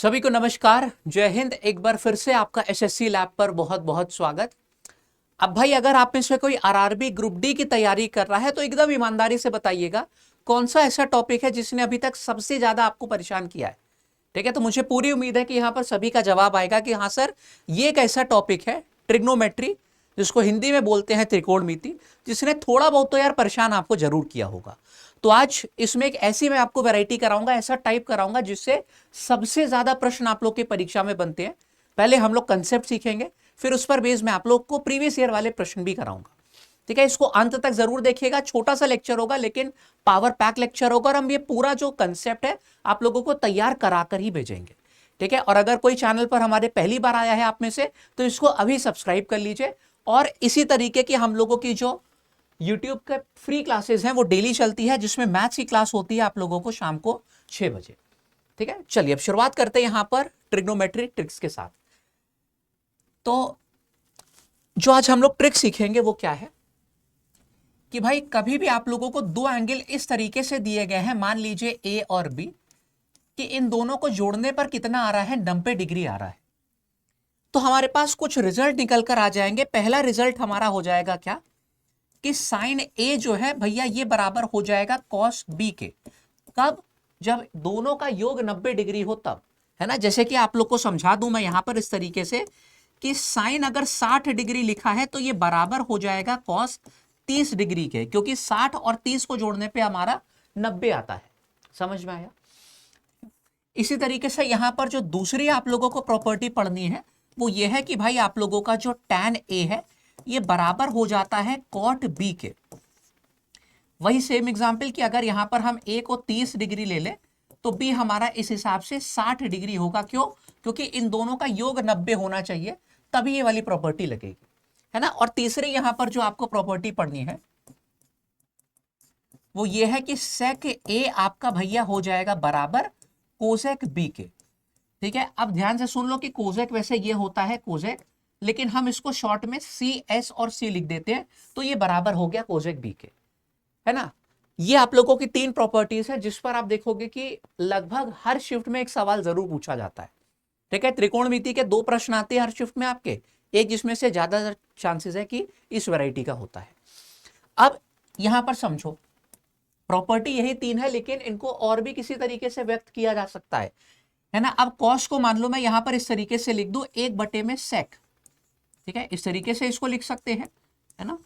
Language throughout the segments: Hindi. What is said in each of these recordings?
सभी को नमस्कार, जय हिंद। एक बार फिर से आपका एसएससी लैब पर बहुत बहुत स्वागत। अब भाई, अगर आप में से कोई आरआरबी ग्रुप डी की तैयारी कर रहा है तो एकदम ईमानदारी से बताइएगा कौन सा ऐसा टॉपिक है जिसने अभी तक सबसे ज्यादा आपको परेशान किया है। ठीक है, तो मुझे पूरी उम्मीद है कि यहाँ पर सभी का जवाब आएगा कि हाँ सर, ये एक ऐसा टॉपिक है ट्रिग्नोमेट्री, जिसको हिंदी में बोलते हैं त्रिकोणमिति, जिसने थोड़ा बहुत तो यार परेशान आपको जरूर किया होगा। तो आज इसमें एक ऐसी मैं आपको वैरायटी कराऊंगा, ऐसा टाइप कराऊंगा जिससे सबसे ज्यादा प्रश्न आप लोग की परीक्षा में बनते हैं। पहले हम लोग कंसेप्ट सीखेंगे, फिर उस पर बेस में आप लोग को प्रीवियस ईयर वाले प्रश्न भी कराऊंगा। ठीक है, इसको अंत तक जरूर देखिएगा। छोटा सा लेक्चर होगा लेकिन पावर पैक लेक्चर होगा, और हम ये पूरा जो कंसेप्ट है आप लोगों को तैयार कराकर ही भेजेंगे। ठीक है, और अगर कोई चैनल पर हमारे पहली बार आया है आप में से, तो इसको अभी सब्सक्राइब कर लीजिए। और इसी तरीके की हम लोगों की जो YouTube के फ्री क्लासेस हैं वो डेली चलती है, जिसमें मैथ्स की क्लास होती है आप लोगों को शाम को 6 बजे। ठीक है, चलिए अब शुरुआत करते हैं यहां पर ट्रिग्नोमेट्रिक ट्रिक्स के साथ। तो जो आज हम लोग ट्रिक सीखेंगे वो क्या है कि भाई, कभी भी आप लोगों को दो एंगल इस तरीके से दिए गए हैं, मान लीजिए ए और बी, कि इन दोनों को जोड़ने पर कितना आ रहा है, 90 डिग्री आ रहा है। तो हमारे पास कुछ रिजल्ट निकल कर आ जाएंगे। पहला रिजल्ट हमारा हो जाएगा क्या कि साइन ए जो है भैया ये बराबर हो जाएगा कॉस बी के। कब? जब दोनों का योग 90 डिग्री हो तब, है ना। जैसे कि आप लोग को समझा दूं मैं यहां पर इस तरीके से कि साइन अगर 60 डिग्री लिखा है तो ये बराबर हो जाएगा कॉस 30 डिग्री के, क्योंकि 60 और 30 को जोड़ने पे हमारा 90 आता है। समझ में आया? इसी तरीके से यहां पर जो दूसरी आप लोगों को प्रॉपर्टी पढ़नी है वो ये है कि भाई आप लोगों का जो tan ए है ये बराबर हो जाता है कॉट बी के। वही सेम एग्जांपल कि अगर यहां पर हम ए को 30 डिग्री ले लें तो बी हमारा इस हिसाब से 60 डिग्री होगा। क्यों? क्योंकि इन दोनों का योग 90 होना चाहिए, तभी ये वाली प्रॉपर्टी लगेगी, है ना। और तीसरी यहां पर जो आपको प्रॉपर्टी पढ़नी है वो ये है कि सेक ए आपका भैया हो जाएगा बराबर कोसेक बी के। ठीक है, अब ध्यान से सुन लो कि कोसेक वैसे ये होता है कोसेक, लेकिन हम इसको शॉर्ट में सी एस और सी लिख देते हैं, तो ये बराबर हो गया कोसेक बी के, है ना। ये आप लोगों की 3 प्रॉपर्टीज है जिस पर आप देखोगे कि लगभग हर शिफ्ट में एक सवाल जरूर पूछा जाता है। ठीक है, त्रिकोणमिति के 2 प्रश्न आते हैं हर शिफ्ट में आपके, एक जिसमें से ज्यादा चांसेस है कि इस वैरायटी का होता है। अब यहां पर समझो, प्रॉपर्टी यही 3 है, लेकिन इनको और भी किसी तरीके से व्यक्त किया जा सकता है ना। अब कॉस को मान लो मैं यहां पर इस तरीके से लिख दूं 1 में सेक। ठीक है, इस तरीके से इसको लिख सकते हैं, है ना।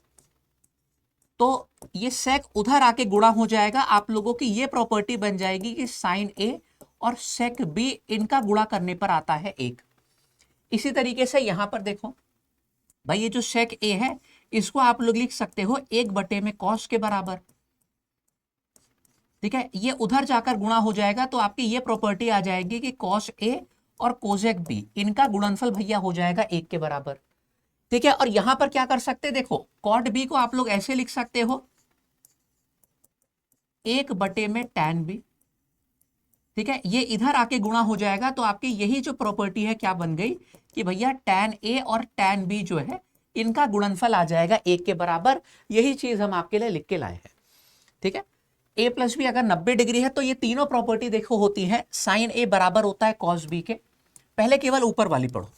तो ये सेक उधर आके गुणा हो जाएगा, आप लोगों की ये प्रॉपर्टी बन जाएगी कि साइन ए और सेक बी इनका गुणा करने पर आता है 1। इसी तरीके से यहां पर देखो भाई, ये जो सेक ए है इसको आप लोग लिख सकते हो 1 में कॉस के बराबर। ठीक है, ये उधर जाकर गुणा हो जाएगा तो आपकी ये प्रॉपर्टी आ जाएगी कि कॉस ए और कोसेक बी इनका गुणनफल भैया हो जाएगा 1 के बराबर। ठीक है, और यहां पर क्या कर सकते हैं, देखो कॉट बी को आप लोग ऐसे लिख सकते हो 1 में tan बी। ठीक है, ये इधर आके गुणा हो जाएगा तो आपकी यही जो प्रॉपर्टी है क्या बन गई कि भैया tan ए और tan बी जो है इनका गुणनफल आ जाएगा 1 के बराबर। यही चीज हम आपके लिए लिख के लाए हैं। ठीक है, a प्लस बी अगर 90 डिग्री है तो ये तीनों प्रॉपर्टी देखो होती है, साइन ए बराबर होता है कॉस बी के। पहले केवल ऊपर वाली पढ़ो,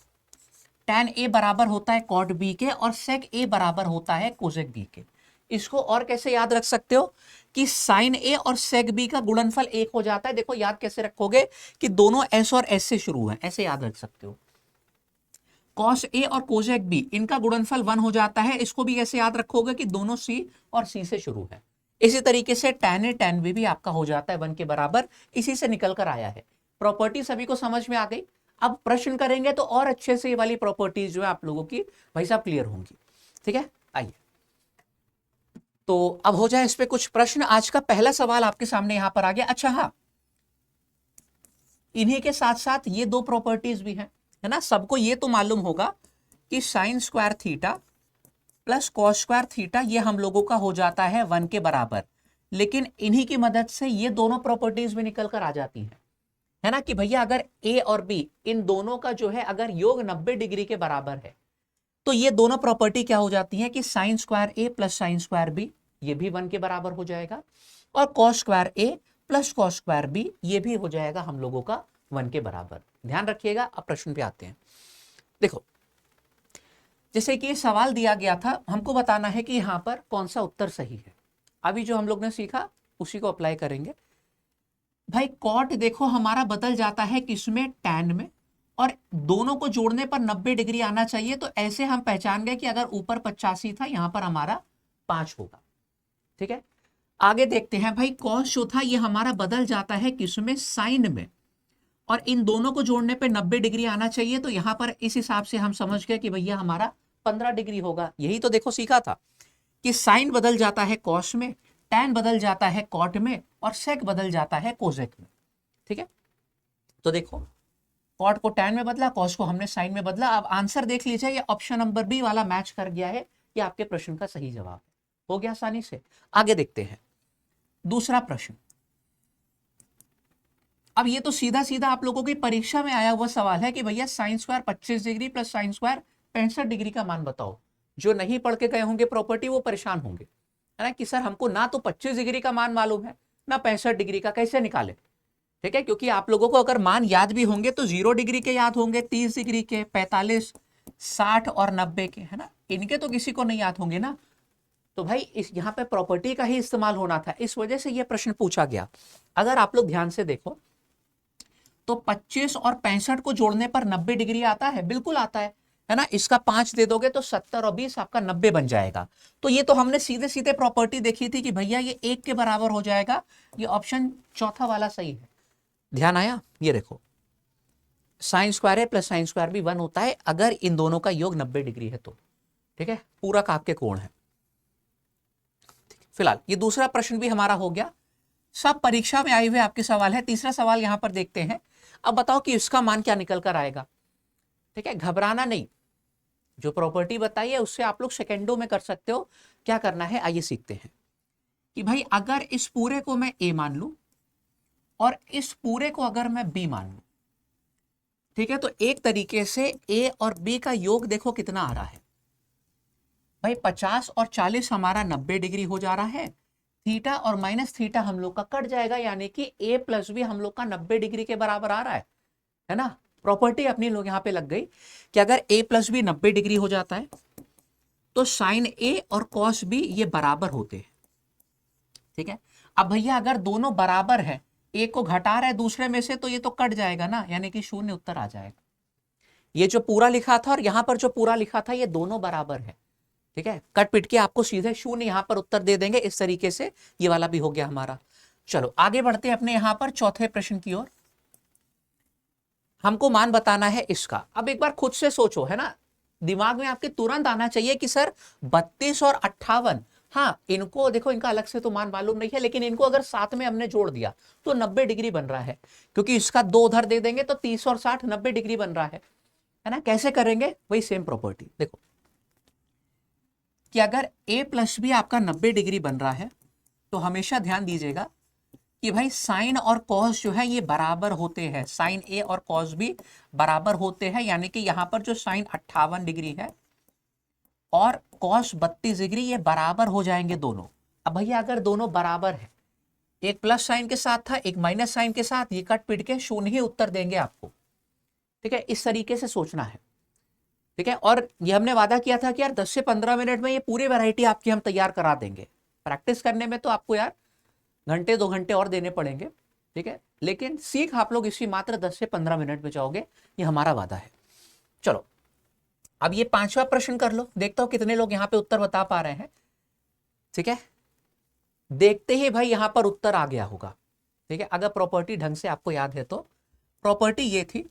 tan ए बराबर होता है कॉट बी के, और सेक ए बराबर होता है कोसेक बी के। इसको और कैसे याद रख सकते हो कि साइन ए और सेक बी का गुणनफल 1 हो जाता है। देखो याद कैसे रखोगे कि दोनों एस और एस से शुरू है, ऐसे याद रख सकते हो। कॉस ए और कोसेक बी इनका गुणनफल 1 हो जाता है, इसको भी ऐसे याद रखोगे कि दोनों सी और सी से शुरू है। इसी तरीके से tan ए tan बी भी आपका हो जाता है 1 के बराबर, इसी से निकल कर आया है। प्रॉपर्टी सभी को समझ में आ गई। अब प्रश्न करेंगे तो और अच्छे से ये वाली प्रॉपर्टीज जो है आप लोगों की भाई साहब क्लियर होंगी। ठीक है, आइए तो अब हो जाए इस पे कुछ प्रश्न। आज का पहला सवाल आपके सामने यहां पर आ गया। अच्छा हाँ, इन्हीं के साथ साथ ये 2 प्रॉपर्टीज भी हैं, है ना। सबको ये तो मालूम होगा कि sine square theta plus cos square theta ये हम लोगों का हो जाता है 1 के बराबर, लेकिन इन्हीं की मदद से ये दोनों प्रॉपर्टीज भी निकल कर आ जाती हैं, है ना। कि भैया अगर ए और बी इन दोनों का जो है अगर योग 90 डिग्री के बराबर है तो ये दोनों प्रॉपर्टी क्या हो जाती है कि साइन स्क्वायर ए प्लस साइन स्क्वायर बी ये भी 1 के बराबर हो जाएगा, और कॉस स्क्वायर ए प्लस कॉस स्क्वायर बी ये भी हो जाएगा हम लोगों का 1 के बराबर। ध्यान रखिएगा। अब प्रश्न पे आते हैं। देखो, जैसे कि ये सवाल दिया गया था, हमको बताना है कि यहां पर कौन सा उत्तर सही है। अभी जो हम लोग ने सीखा उसी को अप्लाई करेंगे। भाई कॉट देखो हमारा बदल जाता है किसमें, टैन में, और दोनों को जोड़ने पर 90 डिग्री आना चाहिए। तो ऐसे हम पहचान गए कि अगर ऊपर 85 था, यहां पर हमारा 5 होगा। ठीक है, आगे देखते हैं। भाई कॉस जो था ये हमारा बदल जाता है किसमें, साइन में, और इन दोनों को जोड़ने पे 90 डिग्री आना चाहिए। तो यहां पर इस हिसाब से हम समझ गए कि भैया हमारा 15 डिग्री होगा। यही तो देखो सीखा था कि साइन बदल जाता है कॉस में, टैन बदल जाता है कॉट में, और सेक बदल जाता है कोजेक में। ठीक है, तो देखो कॉट को टैन में बदला, कॉस को हमने साइन में बदला। अब आंसर देख लीजिए, ये ऑप्शन नंबर बी वाला मैच कर गया है। ये आपके प्रश्न का सही जवाब है। हो गया आसानी से। आगे देखते हैं दूसरा प्रश्न। अब ये तो सीधा सीधा आप लोगों की परीक्षा में आया हुआ सवाल है कि भैया sine square 25 degree plus sine square 65 degree का मान बताओ। जो नहीं पढ़ के गए होंगे प्रॉपर्टी वो परेशान होंगे, है ना, कि सर हमको ना तो 25 डिग्री का मान मालूम है ना 65 डिग्री का, कैसे निकाले। ठीक है, क्योंकि आप लोगों को अगर मान याद भी होंगे तो 0 डिग्री के याद होंगे, 30 डिग्री के, 45, 60 और 90 के, है ना। इनके तो किसी को नहीं याद होंगे ना। तो भाई इस यहाँ पे प्रॉपर्टी का ही इस्तेमाल होना था, इस वजह से यह प्रश्न पूछा गया। अगर आप लोग ध्यान से देखो तो 25 और 65 को जोड़ने पर 90 डिग्री आता है, बिल्कुल आता है ना। इसका 5 दे दोगे तो 70 और 20 आपका 90 बन जाएगा। तो ये तो हमने सीधे सीधे प्रॉपर्टी देखी थी कि भैया ये 1 के बराबर हो जाएगा। ये ऑप्शन चौथा वाला सही है। ध्यान आया। ये देखो साइन स्क्वायर है प्लस साइन स्क्वायर भी 1 होता है अगर इन दोनों का योग 90 डिग्री है तो। ठीक है, पूरा काप के कोण है। फिलहाल ये दूसरा प्रश्न भी हमारा हो गया। सब परीक्षा में आए हुए आपके सवाल है। तीसरा सवाल यहां पर देखते हैं। अब बताओ कि इसका मान क्या निकल कर आएगा। ठीक है, घबराना नहीं, जो प्रॉपर्टी बताई है उससे आप लोग सेकेंडों में कर सकते हो। क्या करना है आइए सीखते हैं कि भाई अगर इस पूरे को मैं ए मान लूं और इस पूरे को अगर मैं बी मान लूं, ठीक है, तो एक तरीके से ए और बी का योग देखो कितना आ रहा है। भाई 50 और 40 हमारा 90 डिग्री हो जा रहा है। थीटा और माइनस थीटा हम लोग का कट जाएगा, यानी कि ए प्लस बी हम लोग का 90 डिग्री के बराबर आ रहा है ना। प्रॉपर्टी अपनी लोग यहां पे लग गई कि अगर a प्लस बी 90 डिग्री हो जाता है तो साइन a और कॉस b ये बराबर होते हैं। ठीक है, अब भैया अगर दोनों बराबर है, एक को घटा रहा है दूसरे में से, तो ये तो कट जाएगा ना, यानी कि शून्य उत्तर आ जाएगा। ये जो पूरा लिखा था और यहां पर जो पूरा लिखा था ये दोनों बराबर है। ठीक है, कट पिट के आपको सीधे शून्य यहां पर उत्तर दे देंगे। इस तरीके से ये वाला भी हो गया हमारा। चलो आगे बढ़ते हैं अपने यहां पर चौथे प्रश्न की ओर। हमको मान बताना है इसका। अब एक बार खुद से सोचो, है ना, दिमाग में आपके तुरंत आना चाहिए कि सर 32 और 58, हाँ इनको देखो, इनका अलग से तो मान मालूम नहीं है, लेकिन इनको अगर साथ में हमने जोड़ दिया तो 90 डिग्री बन रहा है, क्योंकि इसका 2 उधर दे देंगे तो 30 और 60 90 डिग्री बन रहा है ना। कैसे करेंगे, वही सेम प्रॉपर्टी। देखो कि अगर a प्लस बी आपका 90 डिग्री बन रहा है तो हमेशा ध्यान दीजिएगा कि भाई साइन और कॉस जो है ये बराबर होते हैं। साइन ए और कॉस बी बराबर होते हैं, यानी कि यहां पर जो साइन 58 डिग्री है और कॉस 32 डिग्री ये बराबर हो जाएंगे दोनों। अब भैया अगर दोनों बराबर है, एक प्लस साइन के साथ था एक माइनस साइन के साथ, ये कट पिट के शून्य ही उत्तर देंगे आपको। ठीक है, इस तरीके से सोचना है। ठीक है, और ये हमने वादा किया था कि यार 10 से 15 मिनट में ये पूरी वैरायटी आपकी हम तैयार करा देंगे। प्रैक्टिस करने में तो आपको यार घंटे 2 घंटे और देने पड़ेंगे। ठीक है, लेकिन सीख आप लोग इसी मात्र 10 से 15 मिनट में जाओगे, ये हमारा वादा है। चलो अब ये 5वां प्रश्न कर लो, देखता हूं कितने लोग यहां पे उत्तर बता पा रहे हैं। ठीक है, देखते ही भाई यहां पर उत्तर आ गया होगा। ठीक है, अगर प्रॉपर्टी ढंग से आपको याद है तो प्रॉपर्टी ये थी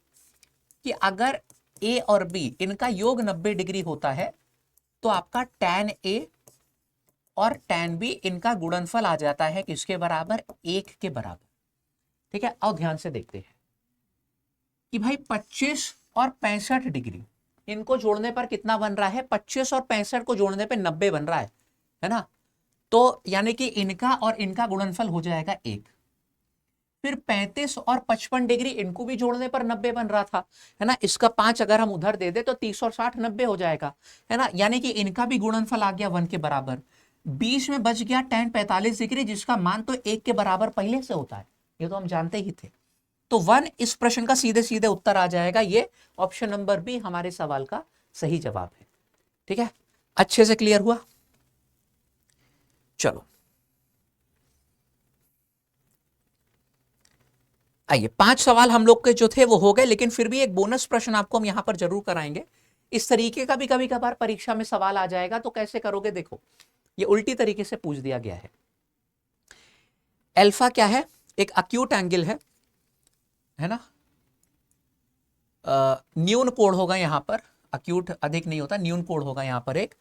कि अगर ए और बी इनका योग 90 डिग्री होता है तो आपका tan ए और tan बी इनका गुणनफल आ जाता है किसके बराबर, 1 के बराबर। ठीक है, अब ध्यान से देखते हैं कि भाई 25 और 65 डिग्री इनको जोड़ने पर कितना बन रहा है, 25 और 65 को जोड़ने पर 90 बन रहा है ना। तो यानी कि इनका और इनका गुणनफल हो जाएगा 1। फिर 35 और 55 डिग्री इनको भी जोड़ने पर 90 बन रहा था, है ना। इसका 5 अगर हम उधर दे दे तो 30 और 60 90 हो जाएगा, है ना। यानी कि इनका भी गुणनफल आ गया 1 के बराबर। 20 में बच गया tan 45 डिग्री, जिसका मान तो 1 के बराबर पहले से होता है, ये तो हम जानते ही थे। तो 1 इस प्रश्न का सीधे सीधे उत्तर आ जाएगा। ये ऑप्शन नंबर बी हमारे सवाल का सही जवाब है। ठीक है, अच्छे से क्लियर हुआ। चलो आइए, 5 सवाल हम लोग के जो थे वो हो गए, लेकिन फिर भी एक बोनस प्रश्न आपको हम यहां पर जरूर कराएंगे। इस तरीके का भी कभी कभार परीक्षा में सवाल आ जाएगा, तो कैसे करोगे? देखो, ये उल्टी तरीके से पूछ दिया गया है। अल्फा क्या है? एक अक्यूट एंगल है ना। न्यून कोण होगा यहां पर, अक्यूट अधिक नहीं होता, न्यून कोण होगा यहां पर एक।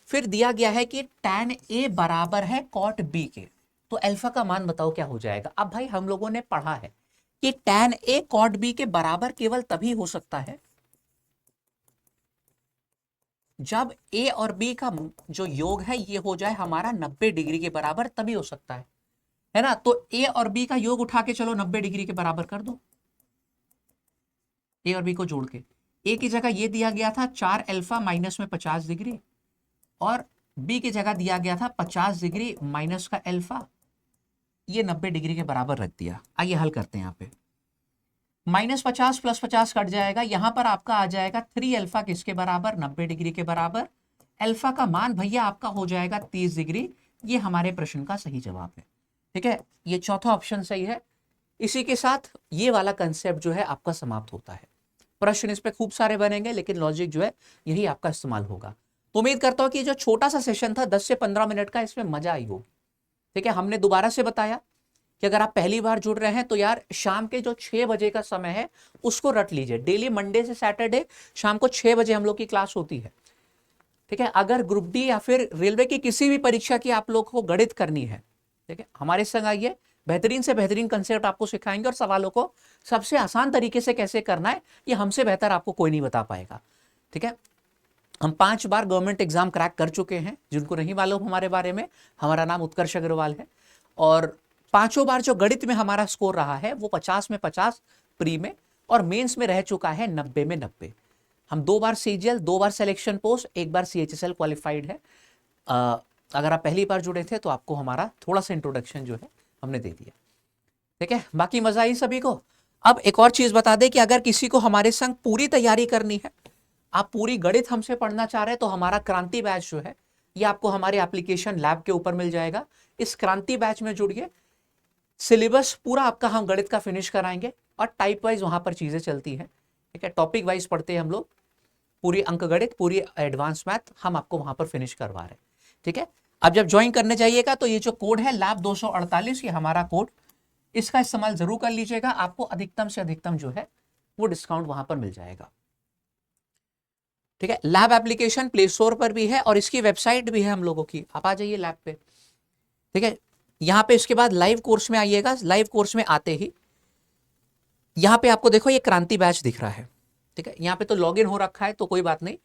फिर दिया गया है कि tan A बराबर है cot B के, तो अल्फा का मान बताओ क्या हो जाएगा। अब भाई हम लोगों ने पढ़ा है कि tan A cot B के बराबर केवल तभी हो सकता है जब A और B का जो योग है ये हो जाए हमारा 90 डिग्री के बराबर, तभी हो सकता है ना। तो A और B का योग उठा के चलो 90 डिग्री के बराबर कर दो, A और B को जोड़ के। A की जगह ये दिया गया था 4 अल्फा माइनस में 50 डिग्री, और B की जगह दिया गया था 50 डिग्री माइनस का अल्फा, ये 90 डिग्री के बराबर रख दिया। आइए हल करते हैं। यहाँ पे -50 + 50 कट जाएगा, यहां पर आपका आ जाएगा 3 अल्फा किसके बराबर? 90 डिग्री के बराबर। अल्फा का मान भैया आपका हो जाएगा 30 डिग्री। ये हमारे प्रश्न का सही जवाब है। ठीक है, ये चौथा ऑप्शन सही है। इसी के साथ ये वाला कंसेप्ट जो है आपका समाप्त होता है। प्रश्न इस पे खूब सारे बनेंगे, लेकिन लॉजिक जो है यही आपका इस्तेमाल होगा। तो उम्मीद करता हूं कि जो छोटा सा सेशन था 10 से 15 मिनट का, इसमें मजा आई होगी। ठीक है, हमने दोबारा से बताया कि अगर आप पहली बार जुड़ रहे हैं तो यार शाम के जो 6 बजे का समय है उसको रट लीजिए। डेली मंडे से सैटरडे शाम को 6 बजे हम लोग की क्लास होती है। ठीक है, अगर ग्रुप डी या फिर रेलवे की किसी भी परीक्षा की आप लोग को गणित करनी है, ठीक है, हमारे संग आइए, बेहतरीन से बेहतरीन कंसेप्ट आपको सिखाएंगे, और सवालों को सबसे आसान तरीके से कैसे करना है ये हमसे बेहतर आपको कोई नहीं बता पाएगा। ठीक है, हम 5 बार गवर्नमेंट एग्जाम क्रैक कर चुके हैं। जिनको नहीं मालूम हमारे बारे में, हमारा नाम उत्कर्ष अग्रवाल है, और 5 बार जो गणित में हमारा स्कोर रहा है वो 50 में 50 प्री में, और मेंस में रह चुका है 90 में 90। हम 2 बार सीजीएल, 2 बार सिलेक्शन पोस्ट, 1 बार सीएचएसएल क्वालिफाइड है। अगर आप पहली बार जुड़े थे तो आपको हमारा थोड़ा सा इंट्रोडक्शन जो है हमने दे दिया। ठीक है, बाकी मजा आई सभी को। अब एक और चीज बता दें कि अगर किसी को हमारे संग पूरी तैयारी करनी है, आप पूरी गणित हमसे पढ़ना चाह रहे हैं, तो हमारा क्रांति बैच जो है ये आपको हमारे एप्लीकेशन लैब के ऊपर मिल जाएगा। इस क्रांति बैच में जुड़िए, सिलेबस पूरा आपका हम गणित का फिनिश कराएंगे, और टाइप वाइज वहां पर चीजें चलती हैं। ठीक है, टॉपिक वाइज पढ़ते हैं हम लोग, पूरी अंक गणित, पूरी एडवांस मैथ हम आपको वहां पर फिनिश करवा रहे हैं। ठीक है, अब जब ज्वाइन करने जाइएगा तो ये जो कोड है लैब 248, ये हमारा कोड, इसका इस्तेमाल जरूर कर लीजिएगा। आपको अधिकतम से अधिकतम जो है वो डिस्काउंट वहां पर मिल जाएगा। ठीक है, लैब एप्लीकेशन प्ले स्टोर पर भी है, और इसकी वेबसाइट भी है हम लोगों की, आप आ जाइए लैब पे। ठीक है, यहां पे इसके बाद लाइव कोर्स में आइएगा। लाइव कोर्स में आते ही यहां पे आपको देखो ये क्रांति बैच दिख रहा है। ठीक है, यहाँ पे तो लॉगिन हो रखा है तो कोई बात नहीं,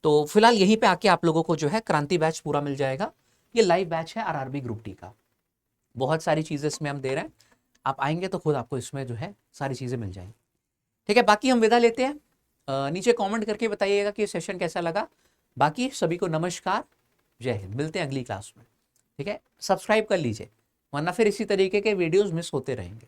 तो फिलहाल यहीं पे आके आप लोगों को जो है क्रांति बैच पूरा मिल जाएगा। ये लाइव बैच है आरआरबी ग्रुप डी का, बहुत सारी चीजें इसमें हम दे रहे हैं। आप आएंगे तो खुद आपको इसमें जो है सारी चीजें मिल जाएंगी। ठीक है, बाकी हम विदा लेते हैं। नीचे कमेंट करके बताइएगा कि ये सेशन कैसा लगा। बाकी सभी को नमस्कार, जय हिंद, मिलते हैं अगली क्लास में। ठीक है, सब्सक्राइब कर लीजिए, वरना फिर इसी तरीके के वीडियोस मिस होते रहेंगे।